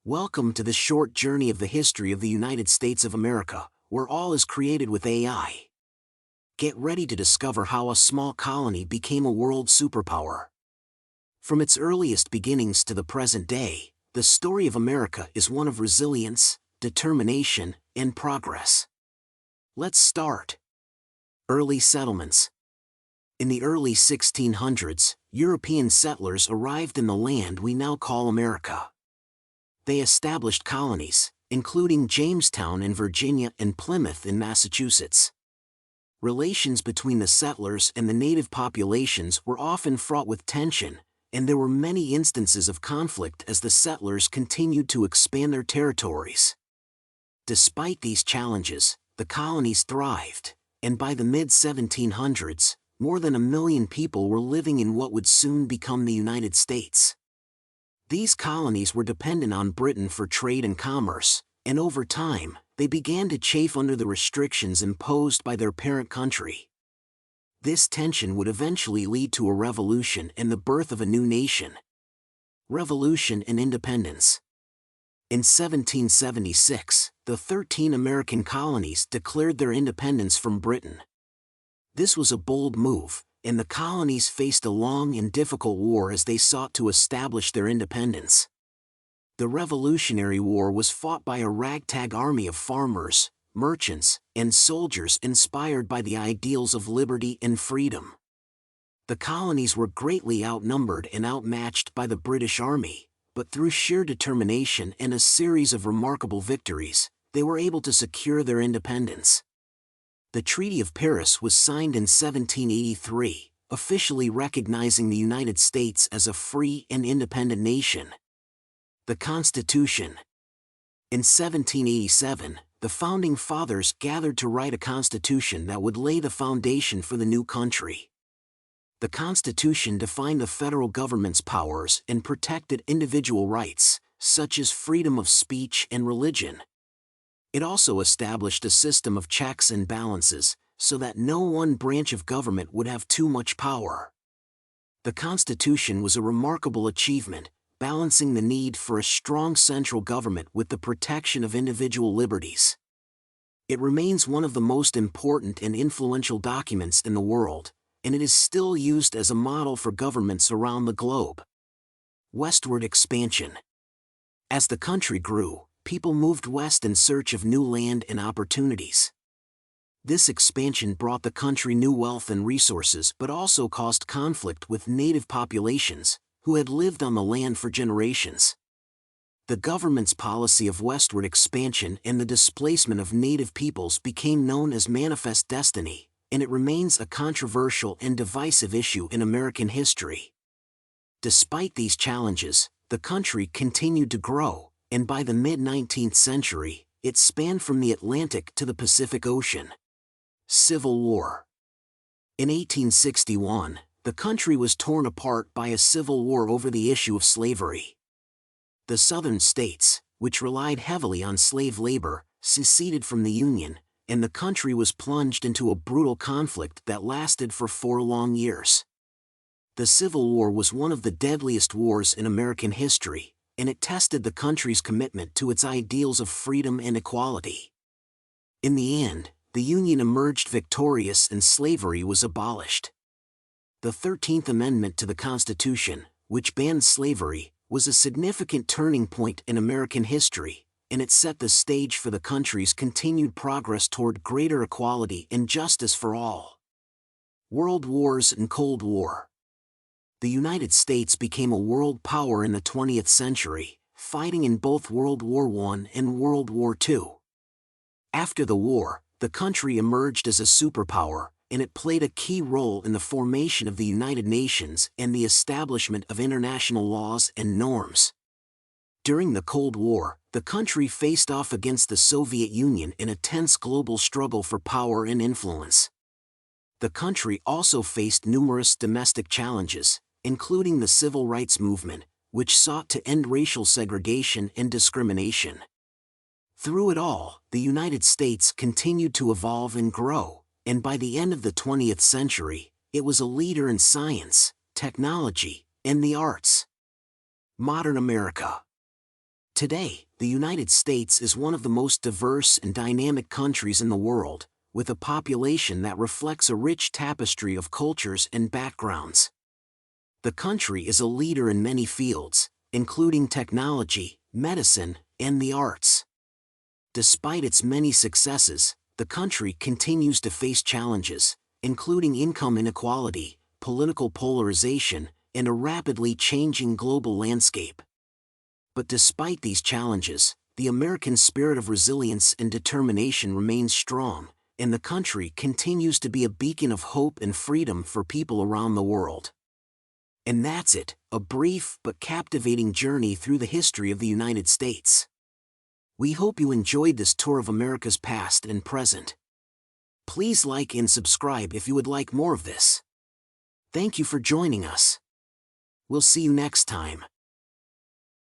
Welcome to the short journey of the history of the United States of America, where all is created with AI. Get ready to discover how a small colony became a world superpower. From its earliest beginnings to the present day, the story of America is one of resilience, determination, and progress. Let's start. Early settlements. In the early 1600s, European settlers arrived in the land we now call America. They established colonies, including Jamestown in Virginia and Plymouth in Massachusetts. Relations between the settlers and the native populations were often fraught with tension, and there were many instances of conflict as the settlers continued to expand their territories. Despite these challenges, the colonies thrived, and by the mid-1700s, more than 1 million people were living in what would soon become the United States. These colonies were dependent on Britain for trade and commerce, and over time, they began to chafe under the restrictions imposed by their parent country. This tension would eventually lead to a revolution and the birth of a new nation. Revolution and Independence. In 1776, the 13 American colonies declared their independence from Britain. This was a bold move, and the colonies faced a long and difficult war as they sought to establish their independence. The Revolutionary War was fought by a ragtag army of farmers, merchants, and soldiers inspired by the ideals of liberty and freedom. The colonies were greatly outnumbered and outmatched by the British Army, but through sheer determination and a series of remarkable victories, they were able to secure their independence. The Treaty of Paris was signed in 1783, officially recognizing the United States as a free and independent nation. The Constitution. In 1787, the Founding Fathers gathered to write a constitution that would lay the foundation for the new country. The Constitution defined the federal government's powers and protected individual rights, such as freedom of speech and religion. It also established a system of checks and balances, so that no one branch of government would have too much power. The Constitution was a remarkable achievement, balancing the need for a strong central government with the protection of individual liberties. It remains one of the most important and influential documents in the world, and it is still used as a model for governments around the globe. Westward expansion. As the country grew, people moved west in search of new land and opportunities. This expansion brought the country new wealth and resources but also caused conflict with native populations, who had lived on the land for generations. The government's policy of westward expansion and the displacement of native peoples became known as Manifest Destiny, and it remains a controversial and divisive issue in American history. Despite these challenges, the country continued to grow, and by the mid-19th century, it spanned from the Atlantic to the Pacific Ocean. Civil War. In 1861, the country was torn apart by a civil war over the issue of slavery. The Southern states, which relied heavily on slave labor, seceded from the Union, and the country was plunged into a brutal conflict that lasted for 4 long years. The Civil War was one of the deadliest wars in American history, and it tested the country's commitment to its ideals of freedom and equality. In the end, the Union emerged victorious and slavery was abolished. The 13th Amendment to the Constitution, which banned slavery, was a significant turning point in American history, and it set the stage for the country's continued progress toward greater equality and justice for all. World Wars and Cold War. The United States became a world power in the 20th century, fighting in both World War I and World War II. After the war, the country emerged as a superpower, and it played a key role in the formation of the United Nations and the establishment of international laws and norms. During the Cold War, the country faced off against the Soviet Union in a tense global struggle for power and influence. The country also faced numerous domestic challenges, including the civil rights movement, which sought to end racial segregation and discrimination. Through it all, the United States continued to evolve and grow, and by the end of the 20th century, it was a leader in science, technology, and the arts. Modern America. Today, the United States is one of the most diverse and dynamic countries in the world, with a population that reflects a rich tapestry of cultures and backgrounds. The country is a leader in many fields, including technology, medicine, and the arts. Despite its many successes, the country continues to face challenges, including income inequality, political polarization, and a rapidly changing global landscape. But despite these challenges, the American spirit of resilience and determination remains strong, and the country continues to be a beacon of hope and freedom for people around the world. And that's it, a brief but captivating journey through the history of the United States. We hope you enjoyed this tour of America's past and present. Please like and subscribe if you would like more of this. Thank you for joining us. We'll see you next time.